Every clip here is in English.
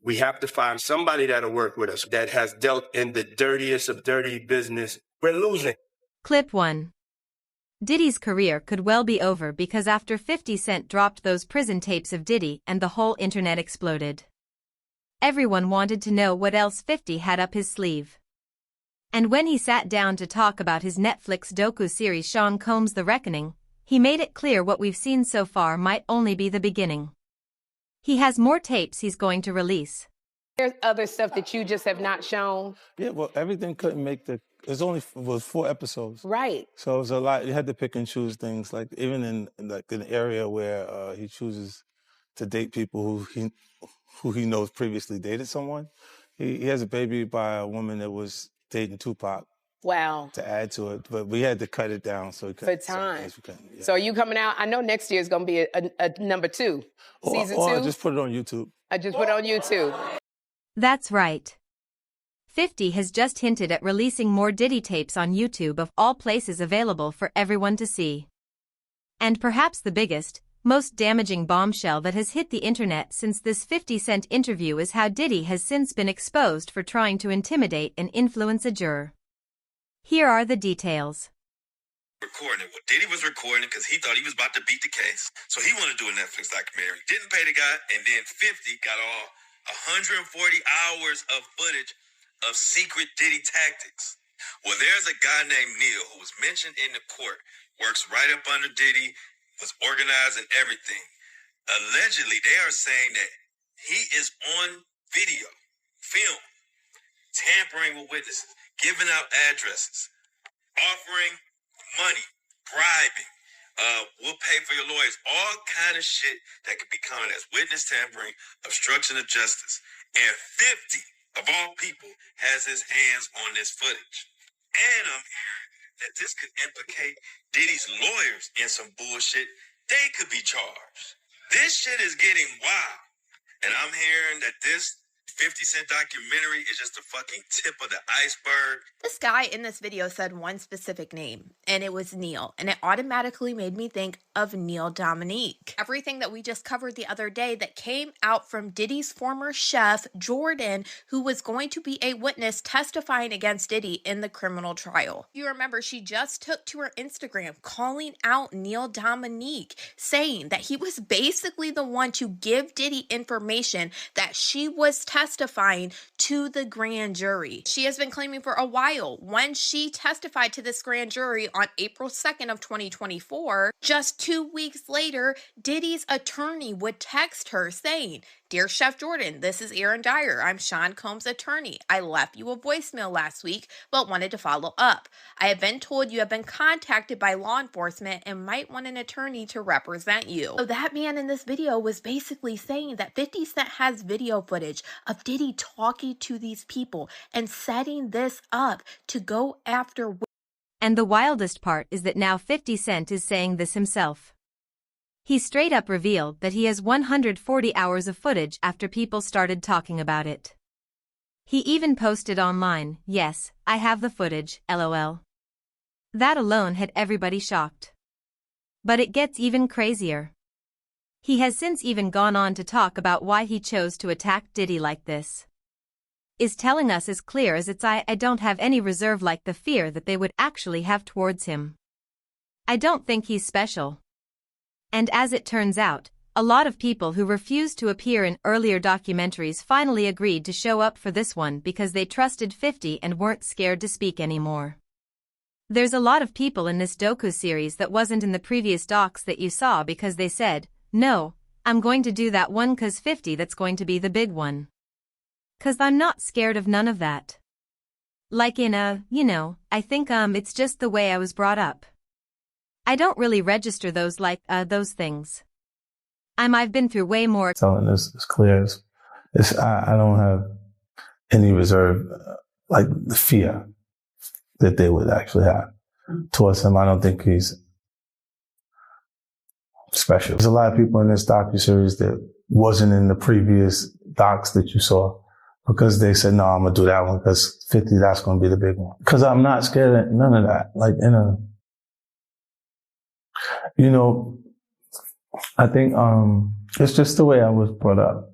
We have to find somebody that'll work with us that has dealt in the dirtiest of dirty business. We're losing. Clip 1. Diddy's career could well be over because after 50 Cent dropped those prison tapes of Diddy and the whole internet exploded. Everyone wanted to know what else 50 had up his sleeve. And when he sat down to talk about his Netflix docu-series Sean Combs' The Reckoning, he made it clear what we've seen so far might only be the beginning. He has more tapes he's going to release. There's other stuff that you just have not shown. Yeah, well, everything couldn't make the... was 4 episodes. Right. So it was a lot. You had to pick and choose things. Like even in an area where he chooses to date people who he knows previously dated someone. He has a baby by a woman that was dating Tupac. Wow. To add to it, but we had to cut it down so we could. For time. Yeah. So are you coming out? I know next year is going to be a number 2, season 2. I just put it on YouTube. I just put it on YouTube. That's right. 50 has just hinted at releasing more Diddy tapes on YouTube of all places available for everyone to see. And perhaps the biggest, most damaging bombshell that has hit the internet since this 50 Cent interview is how Diddy has since been exposed for trying to intimidate and influence a juror. Here are the details. Recording it. Well, Diddy was recording because he thought he was about to beat the case. So he wanted to do a Netflix documentary. Didn't pay the guy, and then 50 got all 140 hours of footage of secret Diddy tactics. Well, there's a guy named Neil who was mentioned in the court, works right up under Diddy, was organizing everything. Allegedly, they are saying that he is on video, film, tampering with witnesses, giving out addresses, offering money, bribing, we'll pay for your lawyers, all kind of shit that could be counted as witness tampering, obstruction of justice. And 50, of all people, has his hands on this footage. And I'm hearing that this could implicate Diddy's lawyers in some bullshit. They could be charged. This shit is getting wild. And I'm hearing that this 50 Cent documentary is just the fucking tip of the iceberg. This guy in this video said one specific name, and it was Neil, and it automatically made me think of Neil Dominique. Everything that we just covered the other day that came out from Diddy's former chef, Jordan, who was going to be a witness testifying against Diddy in the criminal trial. You remember she just took to her Instagram calling out Neil Dominique, saying that he was basically the one to give Diddy information that she was testifying to the grand jury. She has been claiming for a while when she testified to this grand jury on April 2nd of 2024, just 2 weeks later, Diddy's attorney would text her saying, "Dear Chef Jordan, this is Aaron Dyer. I'm Sean Combs' attorney. I left you a voicemail last week, but wanted to follow up. I have been told you have been contacted by law enforcement and might want an attorney to represent you." So that man in this video was basically saying that 50 Cent has video footage of Diddy talking to these people and setting this up to go after. And the wildest part is that now 50 Cent is saying this himself. He straight up revealed that he has 140 hours of footage after people started talking about it. He even posted online, "Yes, I have the footage, LOL." That alone had everybody shocked. But it gets even crazier. He has since even gone on to talk about why he chose to attack Diddy like this. Is telling us as clear as it's I don't have any reserve like the fear that they would actually have towards him. I don't think he's special. And as it turns out, a lot of people who refused to appear in earlier documentaries finally agreed to show up for this one because they trusted 50 and weren't scared to speak anymore. There's a lot of people in this docu-series that wasn't in the previous docs that you saw because they said, "No, I'm going to do that one 'cause 50 that's going to be the big one. 'Cause I'm not scared of none of that." Like in I think it's just the way I was brought up. I don't really register those those things. I've been through way more. Telling us as clear as I don't have any reserve, like the fear that they would actually have towards him. I don't think he's special. There's a lot of people in this docuseries that wasn't in the previous docs that you saw because they said, "No, I'm gonna do that one because 50, that's gonna be the big one." Because I'm not scared of none of that. Like I think it's just the way I was brought up.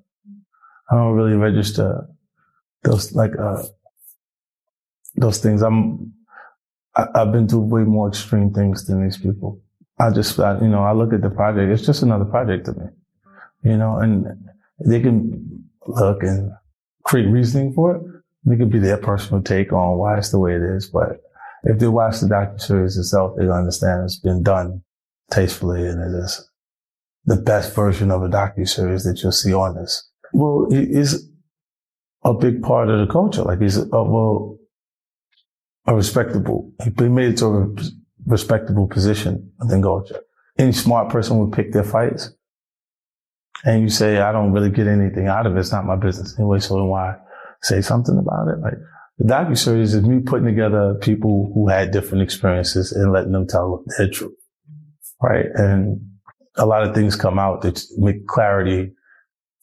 I don't really register those things. I've been through way more extreme things than these people. I look at the project. It's just another project to me, and they can look and create reasoning for it. It could be their personal take on why it's the way it is. But if they watch the docuseries itself, they'll understand it's been done tastefully and it is the best version of a docuseries that you'll see on this. Well, he is a big part of the culture. Like he's he made it to a respectable position within culture. Any smart person would pick their fights. And you say, I don't really get anything out of it. It's not my business anyway. So why say something about it? Like the docuseries is me putting together people who had different experiences and letting them tell their truth. Right. And a lot of things come out that make clarity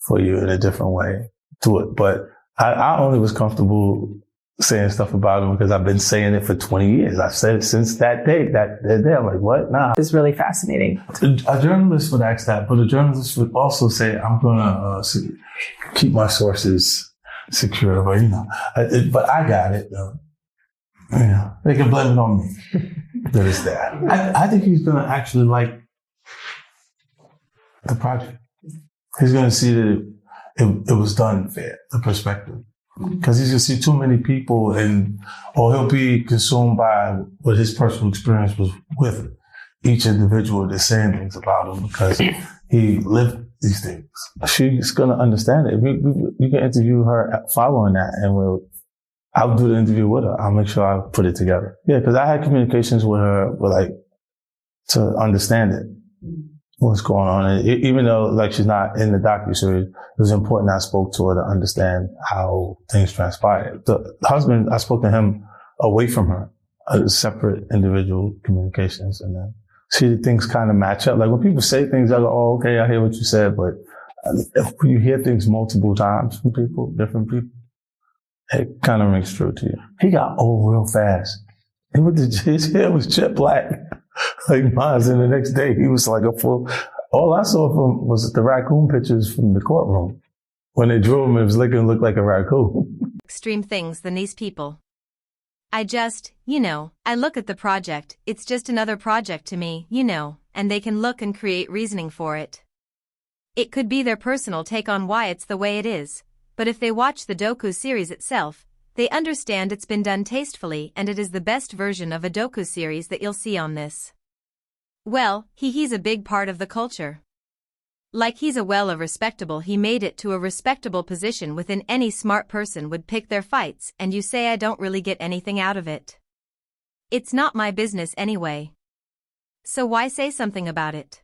for you in a different way to it. But I only was comfortable saying stuff about him because I've been saying it for 20 years. I've said it since that day. I'm like, what? Nah. It's really fascinating. A journalist would ask that, but a journalist would also say, I'm going to keep my sources secure. But, but I got it. They can blame it on me. That it's that. I think he's going to actually like the project. He's going to see that it was done fair, the perspective. Because he's going to see too many people or he'll be consumed by what his personal experience was with each individual that's saying things about him because he lived these things. She's going to understand it. You can interview her following that and I'll do the interview with her. I'll make sure I put it together. Yeah, because I had communications with her to understand it. What's going on. And even though she's not in the docuseries, it was important I spoke to her to understand how things transpired. The husband, I spoke to him away from her, separate individual communications. And then see things kind of match up. Like when people say things, I go, oh, okay, I hear what you said. But when you hear things multiple times from people, different people, it kind of rings true to you. He got old real fast. His hair was jet black. Like mine, and the next day he was like all I saw from was the raccoon pictures from the courtroom. When they drew him, it looked like a raccoon. Extreme things than these people. I just, I look at the project, it's just another project to me, and they can look and create reasoning for it. It could be their personal take on why it's the way it is, but if they watch the docu-series itself, they understand it's been done tastefully and it is the best version of a docu-series that you'll see on this. Well, he's a big part of the culture. Like he's respectable, he made it to a respectable position within any smart person would pick their fights and you say I don't really get anything out of it. It's not my business anyway. So why say something about it?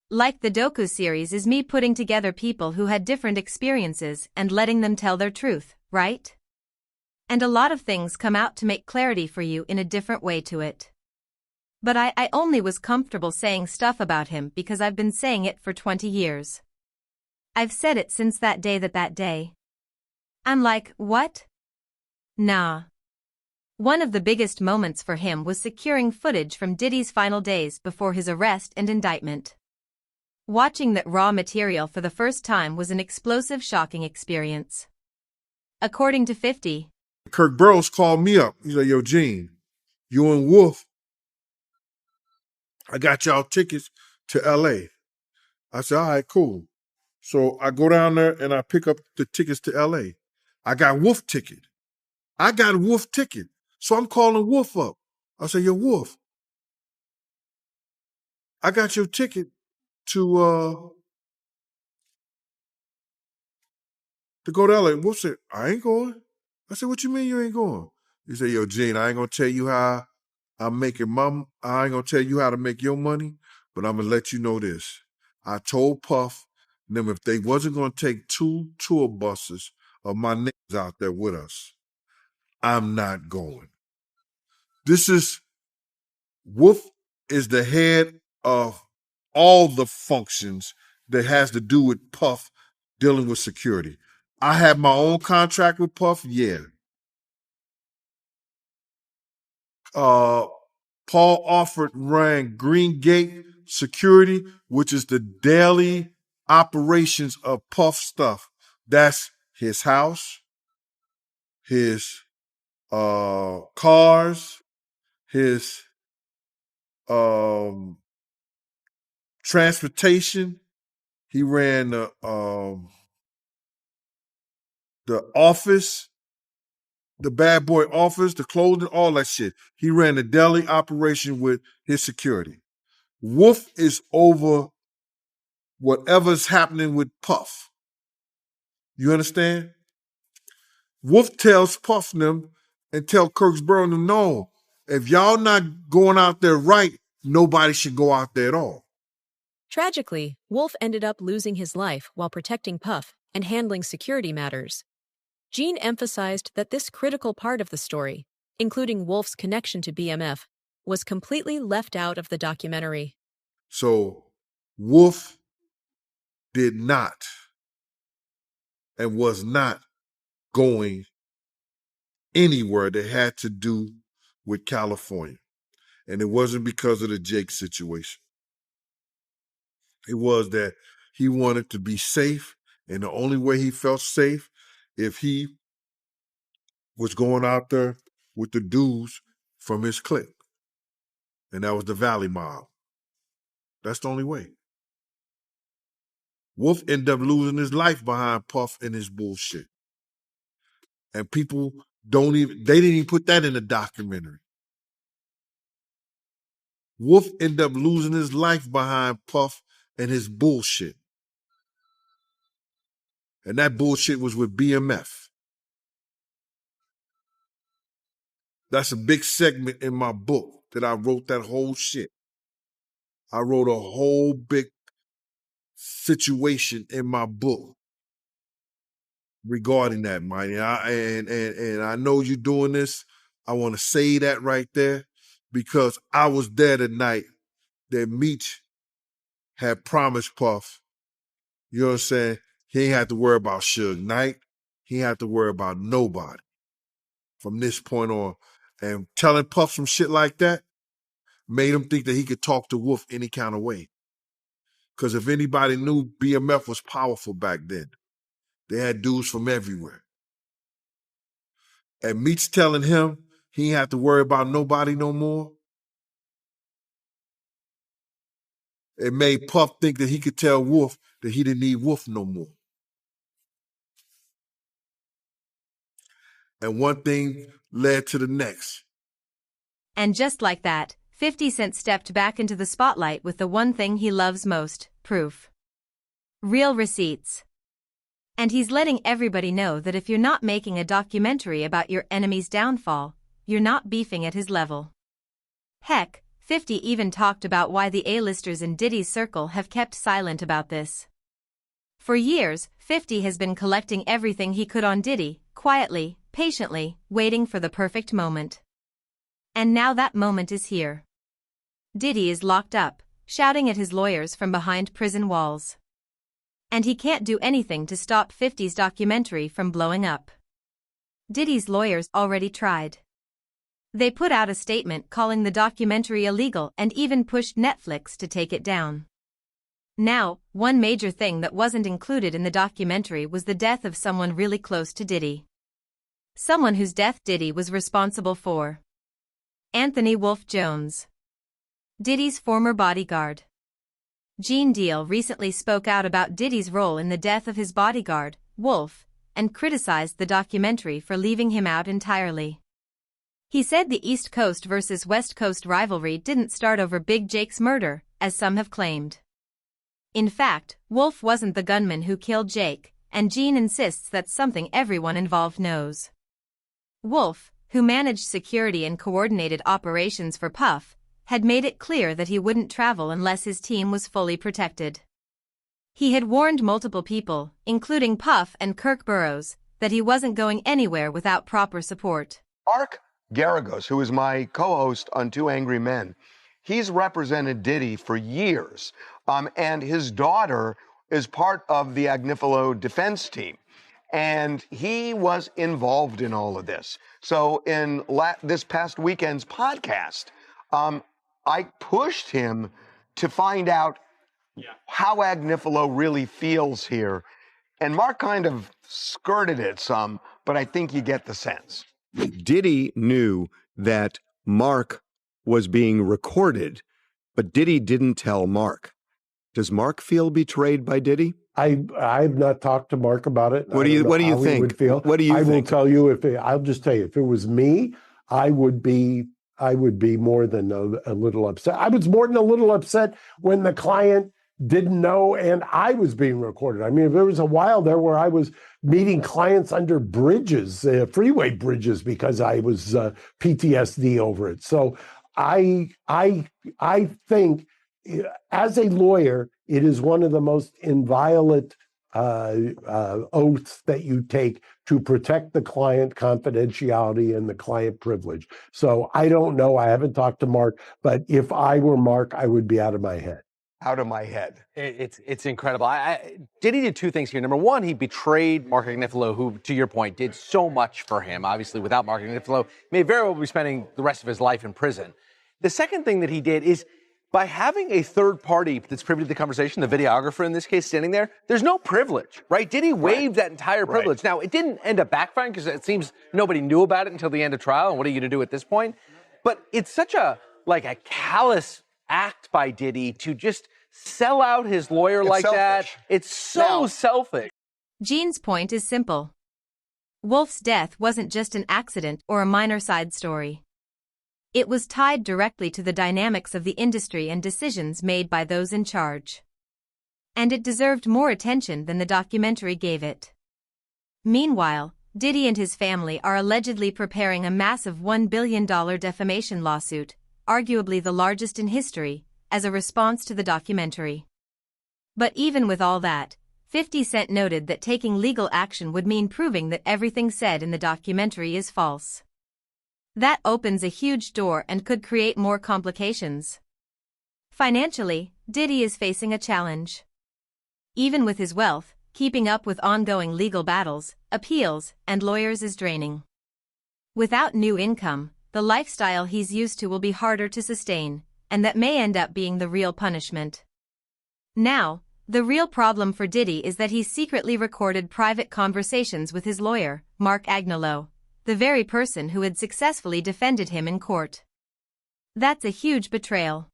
Like the docu-series is me putting together people who had different experiences and letting them tell their truth, right? And a lot of things come out to make clarity for you in a different way to it. But I only was comfortable saying stuff about him because I've been saying it for 20 years. I've said it since that day. I'm like, what? Nah. One of the biggest moments for him was securing footage from Diddy's final days before his arrest and indictment. Watching that raw material for the first time was an explosive, shocking experience. According to 50, Kirk Burrows called me up. He's like, yo, Gene, you and Wolf, I got y'all tickets to L.A. I said, all right, cool. So I go down there and I pick up the tickets to L.A. I got Wolf ticket. So I'm calling Wolf up. I say, yo, Wolf, I got your ticket to go to L.A. Wolf said, I ain't going. I said, what you mean you ain't going? He said, yo, Gene, I ain't going to tell you how I'm making I ain't going to tell you how to make your money, but I'm going to let you know this. I told Puff them if they wasn't going to take 2 tour buses of my niggas out there with us, I'm not going. Wolf is the head of all the functions that has to do with Puff dealing with security. I have my own contract with Puff, yeah. Paul Offord ran Green Gate Security, which is the daily operations of Puff stuff. That's his house, his cars, his transportation. He ran the office, the bad boy office, the clothing, all that shit. He ran the deli operation with his security. Wolf is over whatever's happening with Puff. You understand? Wolf tells Puff them and tell Kirksborough and them, no, if y'all not going out there right, nobody should go out there at all. Tragically, Wolf ended up losing his life while protecting Puff and handling security matters. Gene emphasized that this critical part of the story, including Wolf's connection to BMF, was completely left out of the documentary. So Wolf did not and was not going anywhere that had to do with California. And it wasn't because of the Jake situation. It was that he wanted to be safe, and the only way he felt safe if he was going out there with the dudes from his clique. And that was the Valley Mob. That's the only way. Wolf ended up losing his life behind Puff and his bullshit. And people they didn't even put that in the documentary. Wolf ended up losing his life behind Puff and his bullshit. And that bullshit was with BMF. That's a big segment in my book that I wrote that whole shit. I wrote a whole big situation in my book regarding that, Mighty. And I know you're doing this. I want to say that right there because I was there the night that Meech had promised Puff. You know what I'm saying? He ain't have to worry about Suge Knight. He ain't have to worry about nobody from this point on. And telling Puff some shit like that made him think that he could talk to Wolf any kind of way. Because if anybody knew BMF was powerful back then, they had dudes from everywhere. And Meech telling him he ain't have to worry about nobody no more, it made Puff think that he could tell Wolf that he didn't need Wolf no more. And one thing led to the next. And just like that, 50 Cent stepped back into the spotlight with the one thing he loves most, proof. Real receipts. And he's letting everybody know that if you're not making a documentary about your enemy's downfall, you're not beefing at his level. Heck, 50 even talked about why the A-listers in Diddy's circle have kept silent about this. For years, 50 has been collecting everything he could on Diddy, quietly, patiently, waiting for the perfect moment. And now that moment is here. Diddy is locked up, shouting at his lawyers from behind prison walls. And he can't do anything to stop 50's documentary from blowing up. Diddy's lawyers already tried. They put out a statement calling the documentary illegal and even pushed Netflix to take it down. Now, one major thing that wasn't included in the documentary was the death of someone really close to Diddy. Someone whose death Diddy was responsible for. Anthony Wolf Jones. Diddy's former bodyguard. Gene Deal recently spoke out about Diddy's role in the death of his bodyguard, Wolf, and criticized the documentary for leaving him out entirely. He said the East Coast versus West Coast rivalry didn't start over Big Jake's murder, as some have claimed. In fact, Wolf wasn't the gunman who killed Jake, and Gene insists that's something everyone involved knows. Wolf, who managed security and coordinated operations for Puff, had made it clear that he wouldn't travel unless his team was fully protected. He had warned multiple people, including Puff and Kirk Burroughs, that he wasn't going anywhere without proper support. Mark Garagos, who is my co-host on Two Angry Men, he's represented Diddy for years, and his daughter is part of the Agnifilo defense team. And he was involved in all of this. So in this past weekend's podcast, I pushed him to find out how Agnifilo really feels here. And Mark kind of skirted it some, but I think you get the sense. Diddy knew that Mark was being recorded, but Diddy didn't tell Mark. Does Mark feel betrayed by Diddy? I've not talked to Mark about it. What do you think? He would feel. What do you think? I will tell you I'll just tell you, if it was me, I would be more than a little upset. I was more than a little upset when the client didn't know and I was being recorded. I mean, there was a while there where I was meeting clients under bridges, freeway bridges, because I was PTSD over it. So I think, as a lawyer, it is one of the most inviolate oaths that you take to protect the client confidentiality and the client privilege. So I don't know. I haven't talked to Mark, but if I were Mark, I would be out of my head. Out of my head. It's incredible. Diddy did two things here. Number one, he betrayed Mark Agnifilo, who, to your point, did so much for him. Obviously, without Mark Agnifilo, may very well be spending the rest of his life in prison. The second thing that he did is, by having a third party that's privy to the conversation, the videographer in this case standing there, there's no privilege, right? Diddy waived that entire privilege. Now, it didn't end up backfiring because it seems nobody knew about it until the end of trial. And what are you going to do at this point? But it's such a callous act by Diddy to just sell out his lawyer like that. It's so selfish. Gene's point is simple. Wolf's death wasn't just an accident or a minor side story. It was tied directly to the dynamics of the industry and decisions made by those in charge. And it deserved more attention than the documentary gave it. Meanwhile, Diddy and his family are allegedly preparing a massive $1 billion defamation lawsuit, arguably the largest in history, as a response to the documentary. But even with all that, 50 Cent noted that taking legal action would mean proving that everything said in the documentary is false. That opens a huge door and could create more complications. Financially, Diddy is facing a challenge. Even with his wealth, keeping up with ongoing legal battles, appeals, and lawyers is draining. Without new income, the lifestyle he's used to will be harder to sustain, and that may end up being the real punishment. Now, the real problem for Diddy is that he secretly recorded private conversations with his lawyer, Mark Agnifilo, the very person who had successfully defended him in court. That's a huge betrayal.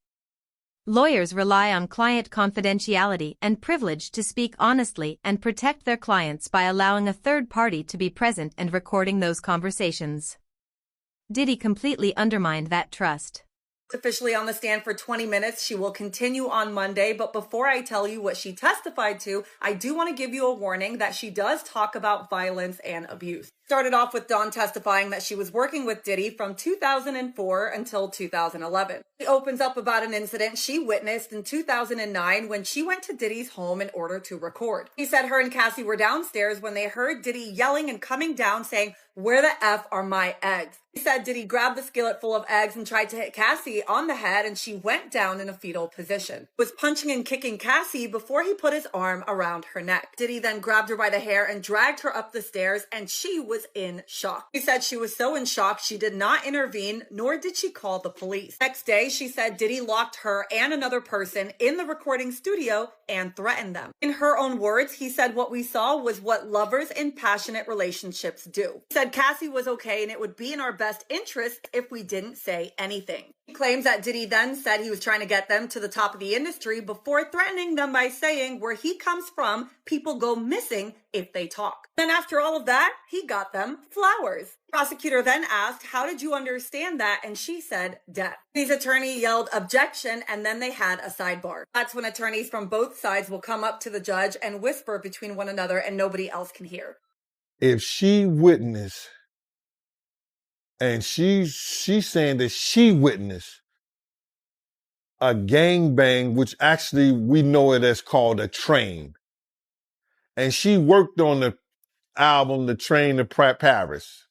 Lawyers rely on client confidentiality and privilege to speak honestly and protect their clients by allowing a third party to be present and recording those conversations. Diddy completely undermined that trust. Officially on the stand for 20 minutes. She will continue on Monday, but before I tell you what she testified to, I do want to give you a warning that she does talk about violence and abuse. Started off with Dawn testifying that she was working with Diddy from 2004 until 2011. She opens up about an incident she witnessed in 2009 when she went to Diddy's home in order to record. She said her and Cassie were downstairs when they heard Diddy yelling and coming down saying, "Where the F are my eggs?" He said Diddy grabbed the skillet full of eggs and tried to hit Cassie on the head, and she went down in a fetal position. He was punching and kicking Cassie before he put his arm around her neck. Diddy then grabbed her by the hair and dragged her up the stairs, and she was in shock. She said she was so in shock she did not intervene, nor did she call the police. Next day, she said Diddy locked her and another person in the recording studio and threatened them. In her own words, he said what we saw was what lovers in passionate relationships do. He said Cassie was okay and it would be in our best interest if we didn't say anything. He claims that Diddy then said he was trying to get them to the top of the industry before threatening them by saying where he comes from, people go missing if they talk. Then after all of that, he got them flowers. Prosecutor then asked, "How did you understand that?" And she said, "Death." His attorney yelled objection, and then they had a sidebar. That's when attorneys from both sides will come up to the judge and whisper between one another and nobody else can hear. If she witnessed, and she's saying that she witnessed a gangbang, which actually we know it as called a train. And she worked on the album, The Train to Paris.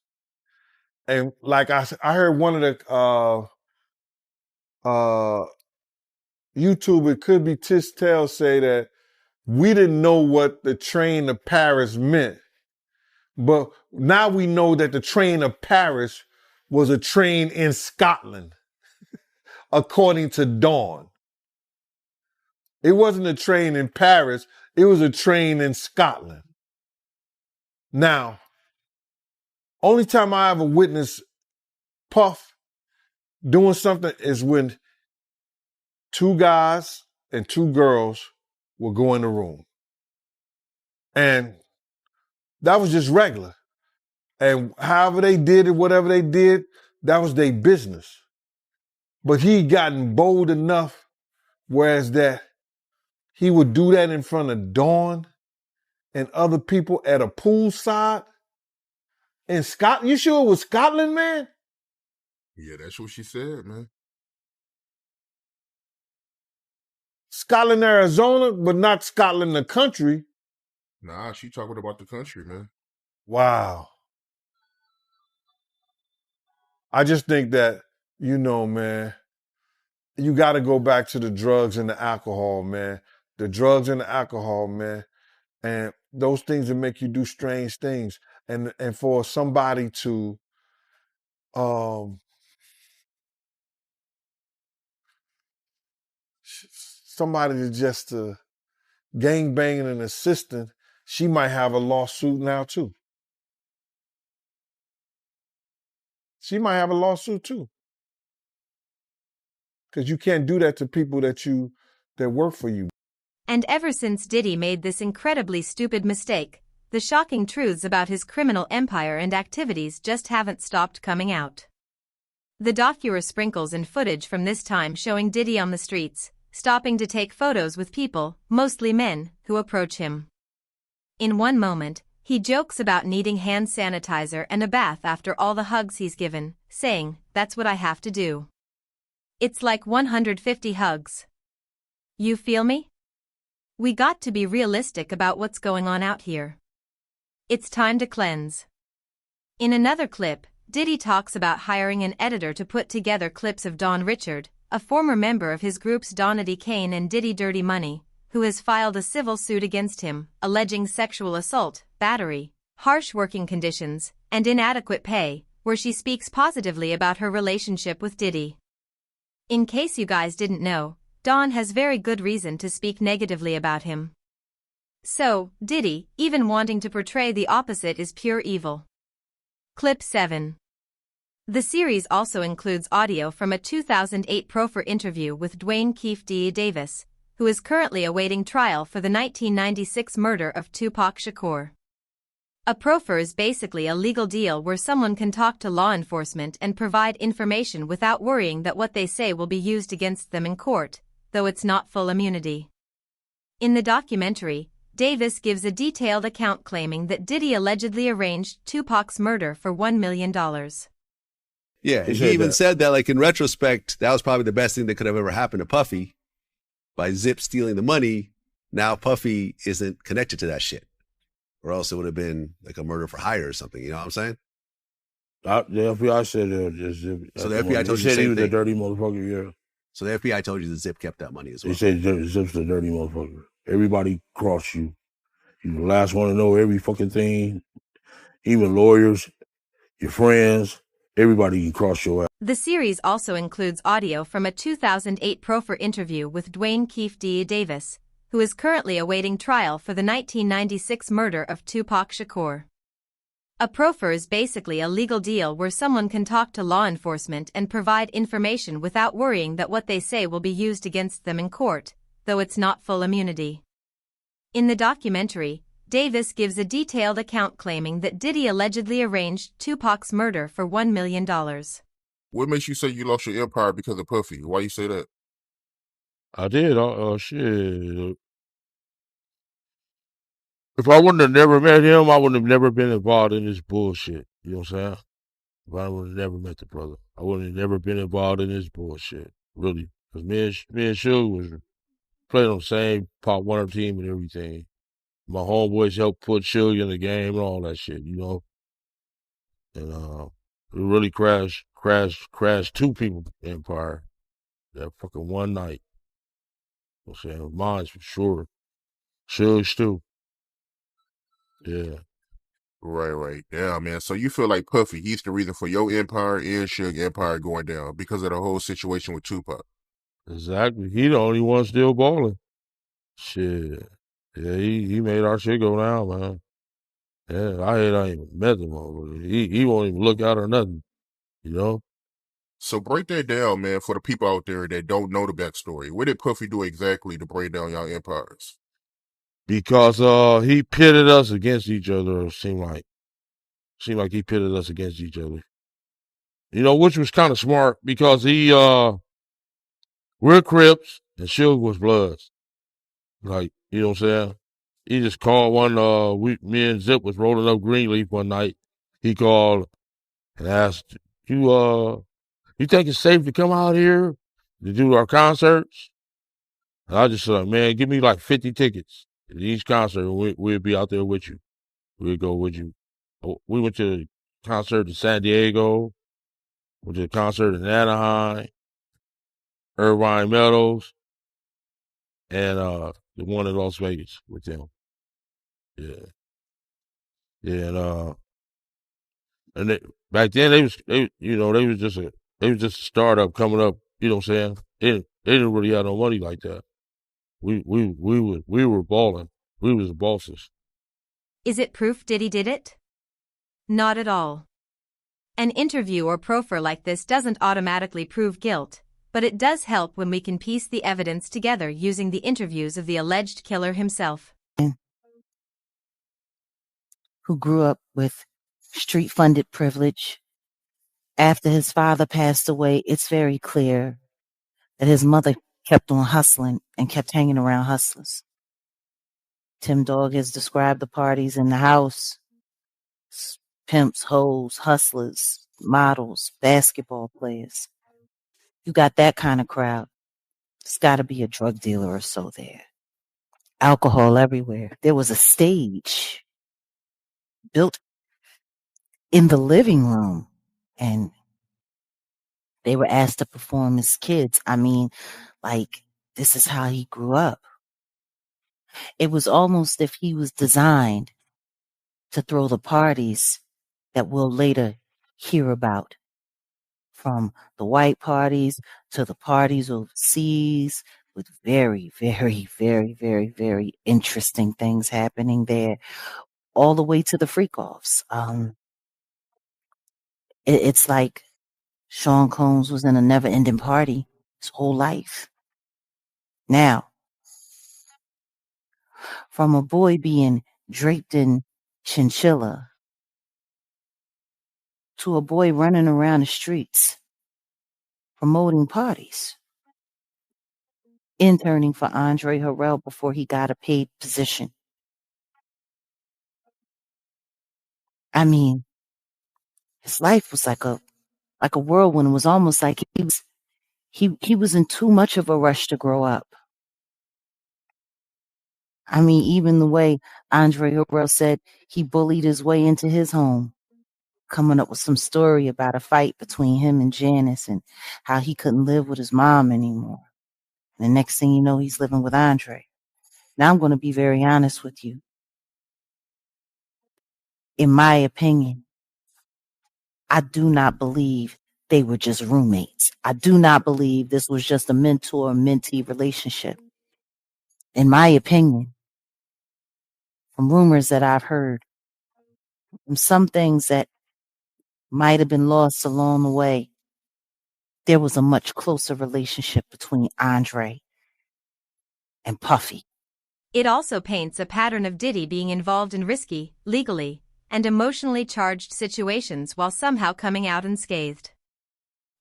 And like I heard one of the YouTuber, it could be Tistel, say that we didn't know what the train to Paris meant. But now we know that the train to Paris was a train in Scotland, according to Dawn. It wasn't a train in Paris, it was a train in Scotland. Now, only time I ever witnessed Puff doing something is when 2 guys and 2 girls will go in the room. And that was just regular. And however they did it, whatever they did, that was their business. But he gotten bold enough, whereas that he would do that in front of Dawn and other people at a poolside in Scotland. You sure it was Scotland, man? Yeah, that's what she said, man. Scotland, Arizona, but not Scotland, the country. Nah, she talking about the country, man. Wow. I just think that, you know, man, you got to go back to the drugs and the alcohol, man. The drugs and the alcohol, man. And those things that make you do strange things. And for somebody to just gang banging an assistant, she might have a lawsuit now too. She might have a lawsuit too. Because you can't do that to people that work for you. And ever since Diddy made this incredibly stupid mistake, the shocking truths about his criminal empire and activities just haven't stopped coming out. The documentary sprinkles in footage from this time showing Diddy on the streets, stopping to take photos with people, mostly men, who approach him. In one moment, he jokes about needing hand sanitizer and a bath after all the hugs he's given, saying, "That's what I have to do. It's like 150 hugs. You feel me? We got to be realistic about what's going on out here. It's time to cleanse." In another clip, Diddy talks about hiring an editor to put together clips of Don Richard, a former member of his groups Donity Kane and Diddy Dirty Money, who has filed a civil suit against him, alleging sexual assault, battery, harsh working conditions, and inadequate pay, where she speaks positively about her relationship with Diddy. In case you guys didn't know, Don has very good reason to speak negatively about him. So, Diddy, even wanting to portray the opposite is pure evil. Clip 7. The series also includes audio from a 2008 proffer interview with Dwayne Keefe Davis, who is currently awaiting trial for the 1996 murder of Tupac Shakur. A proffer is basically a legal deal where someone can talk to law enforcement and provide information without worrying that what they say will be used against them in court, though it's not full immunity. In the documentary, Davis gives a detailed account claiming that Diddy allegedly arranged Tupac's murder for $1 million. Yeah, and he even said that, like, in retrospect, that was probably the best thing that could have ever happened to Puffy. By Zip stealing the money, now Puffy isn't connected to that shit. Or else it would have been like a murder for hire or something, you know what I'm saying? The FBI said Zip. So the FBI told you the said same he was thing. a dirty motherfucker, yeah. So the FBI told you that Zip kept that money as well. They said Zip's a dirty motherfucker. Everybody crossed you. You're the last one to know every fucking thing. Even lawyers, your friends, everybody can cross your ass. The series also includes audio from a 2008 proffer interview with Dwayne Keefe Davis, who is currently awaiting trial for the 1996 murder of Tupac Shakur. A proffer is basically a legal deal where someone can talk to law enforcement and provide information without worrying that what they say will be used against them in court, though it's not full immunity. In the documentary, Davis gives a detailed account claiming that Diddy allegedly arranged Tupac's murder for $1 million. What makes you say you lost your empire because of Puffy? Why you say that? I did. Shit. If I wouldn't have never met him, I wouldn't have never been involved in this bullshit. You know what I'm saying? If I would have never met the brother, I wouldn't have never been involved in this bullshit. Really. Because me and Suge was playing on the same Pop Warner team and everything. My homeboys helped put Suge in the game and all that shit, you know? And it really crashed 2 people's empire that fucking one night. You know what I'm saying? Mine's for sure. Suge's too. Yeah. Right. Yeah, man. So you feel like Puffy, he's the reason for your empire and Suge empire going down because of the whole situation with Tupac. Exactly. He the only one still balling. Shit. Yeah, he made our shit go down, man. Yeah, I ain't even met the motherfucker. He won't even look out or nothing, you know? So break that down, man, for the people out there that don't know the backstory. What did Puffy do exactly to break down y'all empires? Because he pitted us against each other, it seemed like. Seemed like he pitted us against each other. You know, which was kind of smart because we're Crips and Suge was Bloods. Like, you know what I'm saying? He just called me and Zip was rolling up Greenleaf one night. He called and asked, you think it's safe to come out here to do our concerts? And I just said, man, give me like 50 tickets to each concert and we'll be out there with you. We'll go with you. We went to the concert in San Diego, went to the concert in Anaheim, Irvine Meadows, and the one in Las Vegas with them. Yeah. Yeah, and back then they was just a startup coming up, you know what I'm saying? They didn't really have no money like that. We were balling. We was the bosses. Is it proof Diddy did it? Not at all. An interview or proffer like this doesn't automatically prove guilt, but it does help when we can piece the evidence together using the interviews of the alleged killer himself. Who grew up with street-funded privilege. After his father passed away, it's very clear that his mother kept on hustling and kept hanging around hustlers. Tim Dog has described the parties in the house. Pimps, hoes, hustlers, models, basketball players. You got that kind of crowd. There's got to be a drug dealer or so there. Alcohol everywhere. There was a stage built in the living room, and they were asked to perform as kids. I mean, like, this is how he grew up. It was almost if he was designed to throw the parties that we'll later hear about, from the white parties to the parties overseas, with very, very, very, very, very interesting things happening there, all the way to the freak-offs. It's like Sean Combs was in a never-ending party his whole life. Now, from a boy being draped in chinchilla to a boy running around the streets promoting parties, interning for Andre Harrell before he got a paid position. I mean, his life was like a whirlwind. It was almost like he was in too much of a rush to grow up. I mean, even the way Andre Harrell said he bullied his way into his home, coming up with some story about a fight between him and Janice and how he couldn't live with his mom anymore. And the next thing you know, he's living with Andre. Now, I'm going to be very honest with you. In my opinion, I do not believe they were just roommates. I do not believe this was just a mentor-mentee relationship. In my opinion, from rumors that I've heard, from some things that might have been lost along the way, there was a much closer relationship between Andre and Puffy. It also paints a pattern of Diddy being involved in risky, legally, and emotionally charged situations while somehow coming out unscathed.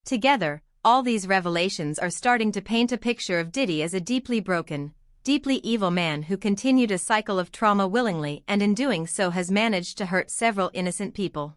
Together, all these revelations are starting to paint a picture of Diddy as a deeply broken, deeply evil man who continued a cycle of trauma willingly and in doing so has managed to hurt several innocent people.